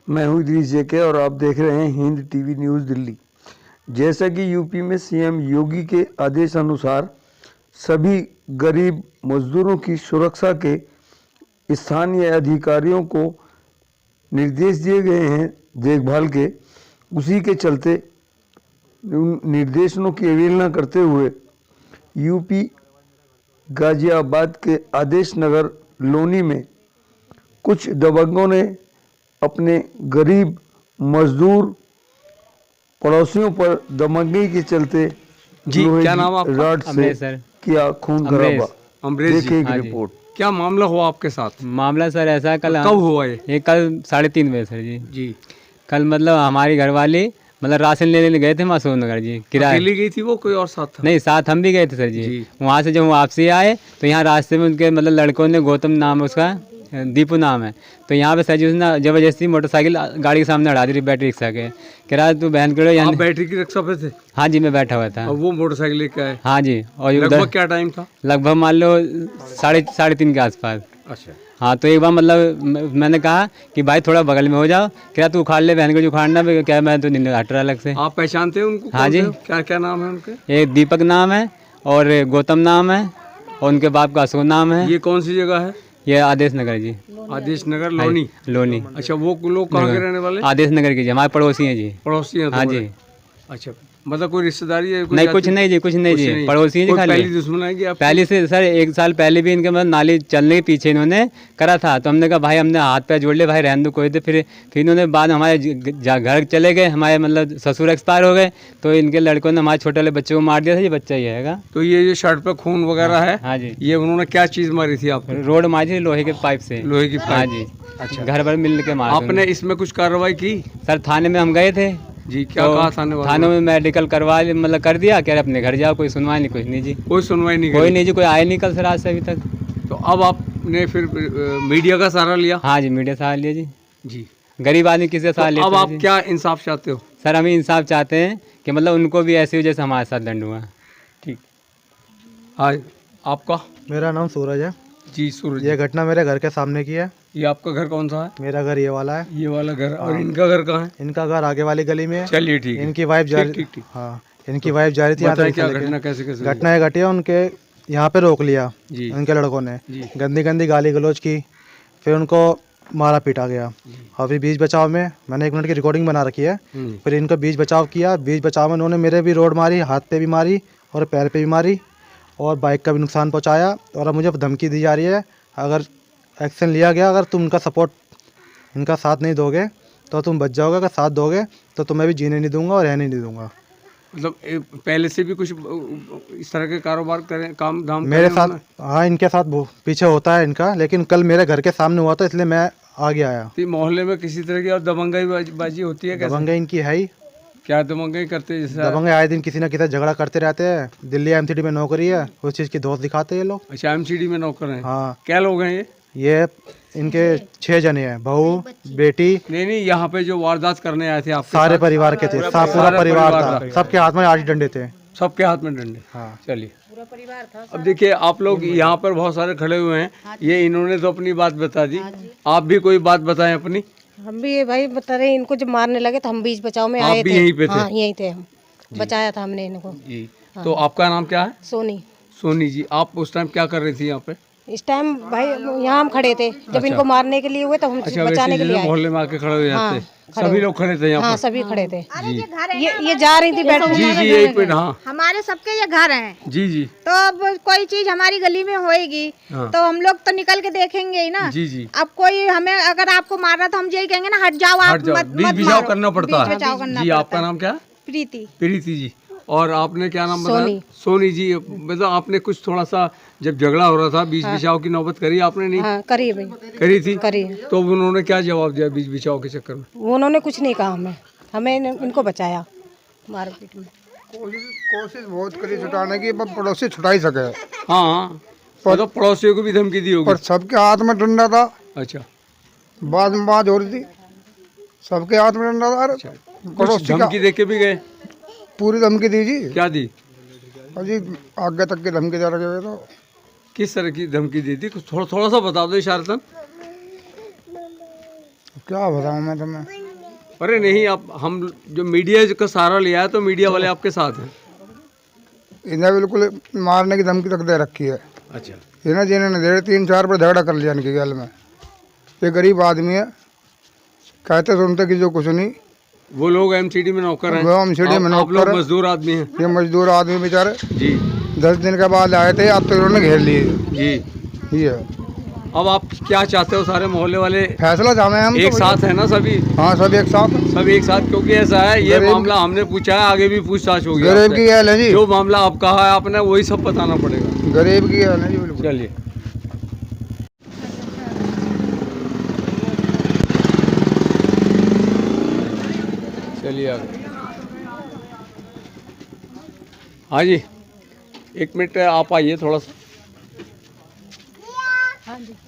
मैं हूं इदरीस जेके और आप देख रहे हैं हिंद टीवी न्यूज़ दिल्ली। जैसा कि यूपी में सीएम योगी के आदेश अनुसार सभी गरीब मजदूरों की सुरक्षा के स्थानीय अधिकारियों को निर्देश दिए गए हैं देखभाल के, उसी के चलते उन निर्देशों की अवहेलना करते हुए यूपी गाजियाबाद के आदेश नगर लोनी में कुछ दबंगों ने अपने गरीब मजदूर पड़ोसियों पर दबंगई के चलते जी क्या नाम आपका? रॉड से किया खून खराबा। अमरेश जी, देखिए एक हाँ जी। रिपोर्ट। क्या मामला हुआ आपके साथ? मामला सर ऐसा कल कब हुआ ये? कल 3:30 बजे सर जी। जी कल मतलब हमारी घरवाली मतलब राशन लेने गए थे मासूम नगर जी, किराए। अकेली गई थी वो, कोई और साथ था? नहीं, साथ हम भी गए थे सर जी। जी। वहाँ से जब वापसी आए तो यहाँ रास्ते में उनके मतलब लड़कों ने, गौतम नाम है उसका, दीपू नाम है, तो यहाँ पे सर जी उसने जबरदस्ती मोटरसाइकिल गाड़ी के सामने अड़ा दी रही, बैटरी रिक्शा के। कह तू बहन करो यहाँ। आप बैटरी की रिक्शा पे थे? हाँ जी, मैं बैठा हुआ था। और वो मोटरसाइकिल लेके आए? हाँ जी। और लगभग क्या टाइम था? लगभग मान लो 3:30 के आसपास। अच्छा। हाँ, तो एक बार मतलब मैंने कहा कि भाई थोड़ा बगल में हो जाओ। क्या तू उखाड़ ले बहन को, जो उखाड़ना क्या, मैं तो नहीं हट रहा अलग से। आप पहचानते हैं उनको? हाँ जी। क्या क्या नाम है उनके? एक दीपक नाम है और गौतम नाम है और उनके बाप का अशोक नाम है। ये कौन सी जगह है? ये आदेश नगर जी। आदेश नगर लोनी? लोनी। अच्छा, वो लोग कहाँ के रहने वाले? आदेश नगर की जी, हमारे पड़ोसी हैं जी। पड़ोसी हैं? हाँ जी। अच्छा, मतलब कोई रिश्तेदारी है? नहीं, कुछ नहीं जी, कुछ नहीं जी, पड़ोसी हैं जी खाली। पहली दुश्मन है कि आप? पहले से सर 1 साल पहले भी इनके मतलब नाली चलने के पीछे इन्होंने करा था, तो हमने कहा भाई हमने हाथ पैर जोड़ ले भाई, रहने दो कोई। तो फिर इन्होंने बाद हमारे घर चले गए, हमारे मतलब ससुर एक्सपायर हो गए, तो इनके लड़कों ने हमारे छोटे वाले बच्चे को मार दिया था। ये बच्चा ही है। तो ये जो शर्ट पे खून वगैरह है? हाँ जी। ये उन्होंने क्या चीज़ मारी थी आप? रोड मारी थी लोहे के पाइप से। लोहे की पाइप? हाँ जी। अच्छा। घर भर मिल के मारा। आपने इसमें कुछ कार्रवाई की? सर थाने में हम गए थे जी। क्या तो कहा थाने वालों? थाने में मेडिकल करवा मतलब कर दिया, कह रहे अपने घर जाओ, कोई सुनवाई नहीं, कुछ नहीं जी। कोई सुनवाई नहीं कोई करी? नहीं जी, कोई आए नहीं कल से रात से अभी तक। तो अब आपने फिर मीडिया का सहारा लिया? हाँ जी, मीडिया सहारा लिया जी। जी। गरीब आदमी किससे सहारा तो लेते अब हैं आप जी? क्या इंसाफ चाहते हो? सर हम इंसाफ चाहते हैं कि मतलब उनको भी ऐसे हो जैसे हमारे साथ दंड हुआ। ठीक। हाँ, आपका? मेरा नाम सूरज है जी सूरज। ये घटना मेरे घर के सामने की है। ये आपका घर कौन सा है? मेरा घर ये वाला है। ये वाला घर। और इनका घर कहाँ है? इनका घर आगे वाली गली में है। चलिए ठीक है। इनकी वाइफ जा ठीक ठीक। हाँ, इनकी वाइफ जा रही थी यहाँ बताइए तक क्या लेके। घटना कैसे कैसे? घटना ये घटी है, उनके यहाँ पे रोक लिया जी। उनके लड़कों ने, जी। गंदी गंदी गाली गलौज की, फिर उनको मारा पीटा गया। और फिर बीच बचाव में मैंने 1 मिनट की रिकॉर्डिंग बना रखी है। फिर इनको बीच बचाव किया, बीच बचाव में उन्होंने मेरे भी रोड मारी, हाथ पे भी मारी और पैर पे भी मारी और बाइक का भी नुकसान पहुँचाया। और अब मुझे धमकी दी जा रही है, अगर एक्शन लिया गया, अगर तुम उनका सपोर्ट, इनका साथ नहीं दोगे तो तुम बच जाओगे, अगर साथ दोगे तो तुम्हें भी जीने नहीं दूंगा और रहने नहीं दूंगा। मतलब पहले से भी कुछ इस तरह के कारोबार करें, काम धाम मेरे करें साथ? उन्होंने? हाँ, इनके साथ पीछे होता है इनका, लेकिन कल मेरे घर के सामने हुआ था इसलिए मैं आगे आया। तो मोहल्ले में किसी तरह की और दबंगाई बाजी होती है? कैसे? दबंगई इनकी है ही। क्या दबंगाई करते हैं? जैसे दबंगे आए दिन किसी ना किसी झगड़ा करते रहते हैं। दिल्ली एमसीडी में नौकरी है, उस चीज़ की दोस्त दिखाते हैं ये लोग। अच्छा, एमसीडी में नौकर हैं? हाँ। क्या लोग हैं ये इनके 6 जने हैं, बहू बेटी। नहीं, यहाँ पे जो वारदात करने आए थे आप? सारे परिवार के थे, पूरा परिवार था, सबके हाथ में 8 डंडे थे। सबके हाथ में डंडे? हाँ। चलिए, अब देखिए आप लोग यहाँ पर बहुत सारे खड़े हुए हैं। ये इन्होंने तो अपनी बात बता दी, आप भी कोई बात बताएं अपनी। हम भी भाई बता रहे, इनको जब मारने लगे तो हम बीच बचाव में आए थे। आप भी यहीं पे थे? हाँ, यहीं थे हम, बचाया था हमने इनको जी। तो आपका नाम क्या है? सोनी। सोनी जी, आप उस टाइम क्या कर रही थी यहाँ पे? इस टाइम भाई यहाँ हम खड़े थे, जब इनको मारने के लिए हुए तो हम बचाने के लिए आए। मोहल्ले में आके खड़े हो जाते? खड़े सभी लोग खड़े थे यहाँ हाँ, पर? सभी खड़े थे। ये जा रही थी बैठ। जी जी, एक मिनट। हाँ हमारे सबके ये घर हैं। जी जी। तो अब कोई चीज हमारी गली में होएगी तो हम लोग तो निकल के देखेंगे ही ना। जी जी। अब कोई हमें अगर आपको मार रहा तो हम यही कहेंगे ना, हट जाओ आप, मत बीच बचाव करना पड़ता बीच बचाव करना है जी। पड़ता आपका नाम क्या है? प्रीति। प्रीति जी। और आपने क्या नाम बताया? सोनी। सोनी जी। मतलब आपने कुछ थोड़ा सा जब झगड़ा हो रहा था, बीच बचाव की नौबत करी आपने? नहीं हाँ, करी भाई, करी थी? करी। तो उन्होंने क्या जवाब दिया बीच बचाव के चक्कर में? उन्होंने कुछ नहीं कहा हमें इनको बचाया मारपीट में। कोशिश बहुत करी छुटाने की, पर पड़ोसी छुटा ही सके। हाँ, तो पड़ोसियों को भी धमकी दी होगी? पर सबके हाथ में डंडा था। अच्छा। बाद में बात हो रही थी, सबके हाथ में डंडा था। कुछ पड़ोसी धमकी दे के भी गए? पूरी धमकी दी जी। क्या दी? अजी आगे तक की धमकी दे रखे थे। तो किस तरह की धमकी दी थी? कुछ थोड़ा सा बता दो इशारतन। क्या बताऊँ मैं तुम्हें। अरे नहीं, आप हम जो मीडिया का सहारा लिया है तो मीडिया वाले आपके साथ हैं। इन्हें बिल्कुल मारने की धमकी तक दे रखी है। अच्छा, इन्हें जिन्हें दे 3-4 पर झगड़ा कर लिया इनके गल में। ये गरीब आदमी है, कहते सुनते कि जो कुछ नहीं। वो लोग एमसीडी में नौकर हैं, वो एमसीडी में आप लोग नौकर है। मजदूर आदमी हैं। ये मजदूर आदमी बेचारे जी 10 दिन के बाद आए थे, अब तो इन्होंने घेर लिए। जी, ये अब आप क्या चाहते हो? सारे मोहल्ले वाले फैसला चाहे हम एक तो साथ है ना सभी? हाँ, सब एक साथ। सब एक साथ, क्योंकि ऐसा है ये गरीब- मामला हमने पूछा है, आगे भी पूछताछ होगी गरीब आपसे। की गैल है जी, जो मामला आप कहा है आपने वही सब बताना पड़ेगा। गरीब की गैल है जी बिल्कुल। चलिए, चलिए आगे। हाँ जी, एक मिनट आप आइए थोड़ा सा।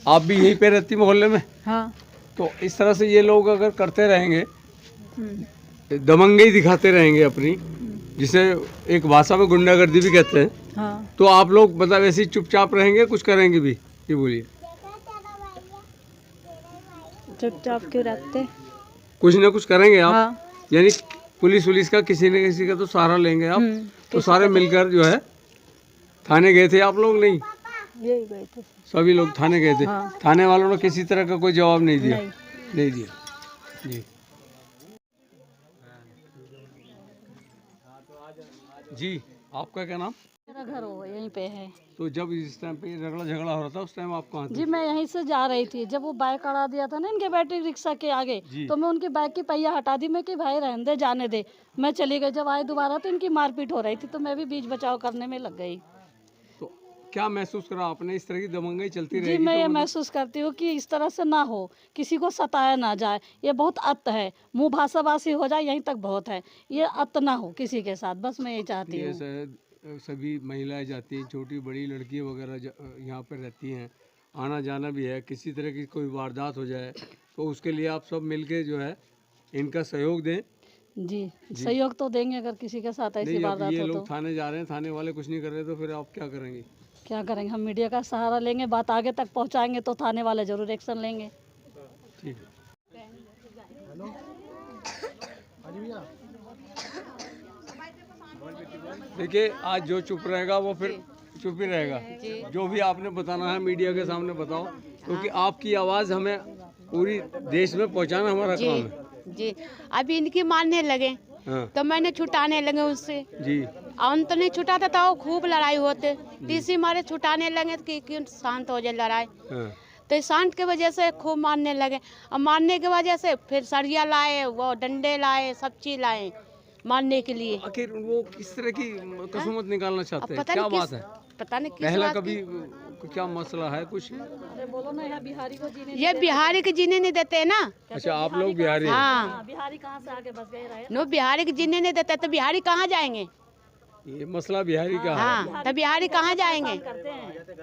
आप भी यहीं पे रहती मोहल्ले में? हाँ। तो इस तरह से ये लोग अगर करते रहेंगे, दमंगई दिखाते रहेंगे अपनी, जिसे एक भाषा में गुंडागर्दी भी कहते हैं, हाँ। तो आप लोग मतलब ऐसे ही चुपचाप रहेंगे, कुछ करेंगे भी? ये बोलिए। चुपचाप क्यों रखते? कुछ ना कुछ करेंगे आप? हाँ। यानी पुलिस का किसी न किसी का तो सहारा लेंगे आप? तो सारे मिलकर जो है थाने गए थे आप लोग? नहीं, यही गए थे। सभी लोग थाने गए थे। हाँ। थाने वालों ने किसी तरह का कोई जवाब नहीं दिया? नहीं। नहीं दिया जी। जी, आपका क्या नाम? मेरा घर हो यहीं पे है। तो जब इस टाइम पे झगड़ा हो रहा था उस टाइम आप कहाँ थे? जी मैं यहीं से जा रही थी, जब वो बाइक अड़ा दिया था ना इनके बैटरी रिक्शा के आगे, तो मैं उनकी बाइक की पहिया हटा दी, मैं कि भाई रहने दे, जाने दे। मैं चली गई, जब आए दोबारा तो इनकी मारपीट हो रही थी, तो मैं भी बीच बचाव करने में लग गई। तो क्या महसूस करा आपने? इस तरह की दमंगई चलती जी रहेगी मैं तो ये मतलब- महसूस करती हूँ कि इस तरह से ना हो, किसी को सताया ना जाए। ये बहुत अत है, मुँह भाषाभाषी हो जाए यहीं तक बहुत है, ये अत ना हो किसी के साथ, बस मैं ये चाहती हूँ। ऐसा है, सभी महिलाएं जाती हैं, छोटी बड़ी लड़कियां वगैरह यहाँ पर रहती हैं, आना जाना भी है, किसी तरह की कोई वारदात हो जाए तो उसके लिए आप सब मिलके जो है इनका सहयोग दें। जी सहयोग तो देंगे, अगर किसी के साथ ऐसी नहीं, अब वारदात ये हो लोग तो थाने जा रहे हैं, थाने वाले कुछ नहीं कर रहे, तो फिर आप क्या करेंगे? क्या करेंगे? हम मीडिया का सहारा लेंगे, बात आगे तक पहुंचाएंगे तो थाने वाले जरूर एक्शन लेंगे। ठीक है। देखिए, आज जो चुप रहेगा वो फिर चुप ही रहेगा। जो भी आपने बताना है मीडिया के सामने बताओ, क्योंकि आपकी आवाज़ हमें पूरी देश में पहुंचाना हमारा काम है। जी अभी इनकी मारने लगे हाँ तो मैंने छुटाने लगे उससे। जी, और तो नहीं छुटाता था, वो खूब लड़ाई होते, इसी मारे छुटाने लगे कि क्यों शांत हो जाए लड़ाई। हाँ तो शांत के वजह से खूब मारने लगे, और मारने की वजह से फिर सरिया लाए, वो डंडे लाए, सब चीज लाए मारने के लिए। आखिर वो किस तरह की कसुमत निकालना चाहते हैं? पता क्या नहीं बात किस, है? पता नहीं किस पहला बात कभी की। क्या मसला है कुछ? अरे बोलो ना, यहाँ बिहारी को जीने ये बिहारी के जीने नहीं देते ना। अच्छा, आप लोग बिहारी हैं? हाँ, बिहारी कहाँ से आगे बस गए रहे। नो बिहारी के जीने नहीं देते तो बिहारी कहाँ जाएंगे? ये मसला बिहारी का है। हाँ, तो बिहारी कहाँ जाएंगे?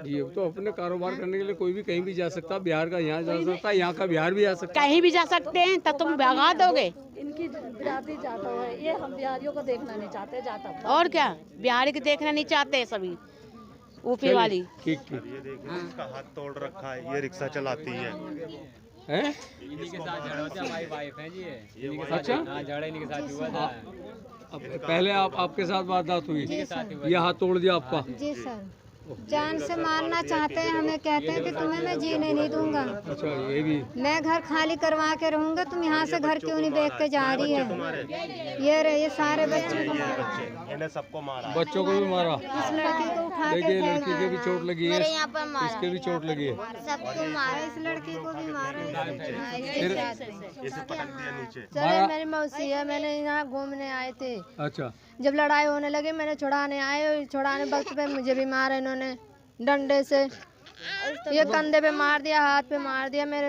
ये तो अपने कारोबार करने के लिए कोई भी कहीं भी जा सकता है, बिहार का यहाँ जा सकता है, यहाँ का बिहार भी जा सकता है। कहीं भी जा सकते हैं, तब तुम भगा दोगे। इनकी बिरादरी जाता है, ये हम बिहारियों को देखना नहीं चाहते, जाता और क्या, बिहारी के देखना नहीं चाहते सभी ऊपी वाली। ठीक ठीक। ये देखिए इसका हाथ तोड़ रखा है, ये रिक्शा चलाती है। हैं? इन्हीं के साथ झगड़ा होता है, हमारी वाइफ है जी ये। इन्हीं के साथ अच्छा? हाँ, झगड़ा इन्हीं के साथ हुआ था। अब पहले आपके साथ वारदात हुई, ये हाथ तोड़ दिया आपका? जी सर, जान से मारना चाहते हैं हमें, कहते हैं कि तुम्हें मैं जीने नहीं दूंगा। अच्छा, ये भी। मैं घर खाली करवा के रहूंगा, तुम यहाँ से घर क्यों नहीं देख के जा रही है। ये सारे बच्चे को मारा, इन्हें सबको मारा, बच्चों को भी मारा। इस लड़की को उठा के देखिए, फेंक लड़की के भी चोट लगी है, यहाँ पर मारा, इसके भी चोट लगी है। सबको मारा, इस लड़की को भी मारा। इसे पटक दिया नीचे। चले मेरी मौसी है, मैंने यहाँ घूमने आए थे, अच्छा, जब लड़ाई होने लगी मैंने छुड़ाने आए, छुड़ाने वक्त पे मुझे भी मारा इन्होंने डंडे से। ये कंधे पे मार दिया, हाथ पे मार दिया मेरे।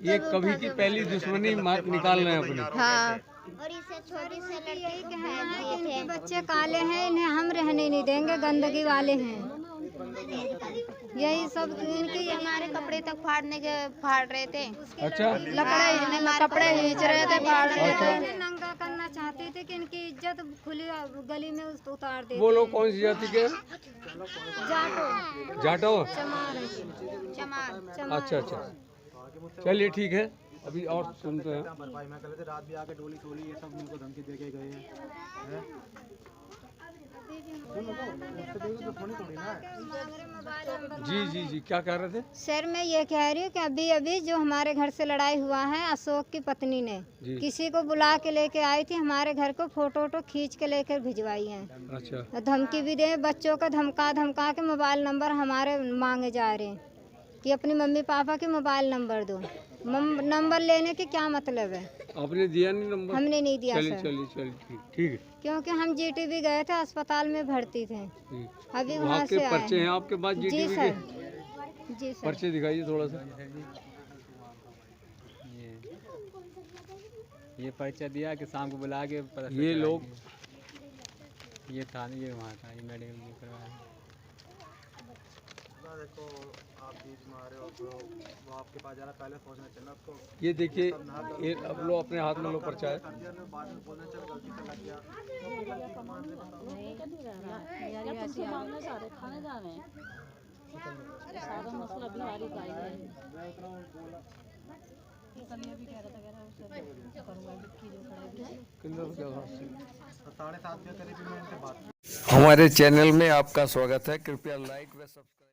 ये कभी की पहली दुश्मनी निकाल रहे हैं अपनी। हाँ, और इसे छोटी से लड़की को इनके बच्चे काले हैं, इन्हें हम रहने नहीं देंगे, गंदगी वाले हैं। यही सब इनकी हमारे कपड़े तक फाड़ रहे थे। अच्छा, कपड़े खींच रहे थे, फाड़ रहे थे, नंगा करना चाहते थे कि इनकी इज्जत खुली गली में उतार दे। वो लोग कौन सी जाति के? जाटो जाटो। चमार अच्छा अच्छा, चलिए ठीक है। अभी और सुनते हैं। भरपाई मैं कर रहे थे, रात भी आके डोली टोली ये सब मुझको धमकी दे के गए हैं। जी जी जी, क्या कह रहे थे? सर मैं ये कह रही हूँ कि अभी अभी जो हमारे घर से लड़ाई हुआ है, अशोक की पत्नी ने जी। किसी को बुला के लेके आई थी, हमारे घर को फोटो वोटो खींच के लेकर भिजवाई है। अच्छा, धमकी भी दे, बच्चों का धमका धमका के मोबाइल नंबर हमारे मांगे जा रहे हैं कि अपनी मम्मी पापा के मोबाइल नंबर दो। नंबर लेने के क्या मतलब है? आपने दिया नहीं नंबर? हमने नहीं दिया चलिए सर, चलिए चलिए, ठीक है। क्योंकि हम जीटीबी गए थे, अस्पताल में भर्ती थे, ठीक। अभी वहाँ वहाँ के से पर्चे आए हैं आपके पास जी जीटीवी सर, के? जी सर। पर्चे दिखाइए थोड़ा सा। ये पर्चा दिया कि शाम को बुला के पता चल ये चला लोग कि ये था नहीं, ये वहाँ था, ये मेडिकल में करवाया। देखो आप बीच में आ रहे हो तो वो आपके पास जाना, पहले पहुंचना चाहिए आपको। ये देखिए, ये अब लो अपने हाथ में लो पर्चा है। बाद में बोलना चल गलती से लग गया। तुमसे मांगने सारे खाने जा रहे हैं, सारा मसला बिहारी का ही है। किंदर क्या बात? 7:30 बजे करीब मैं इनसे बात हमारे चैनल में आपका स्वागत है। कृपया लाइक व सब्सक्राइब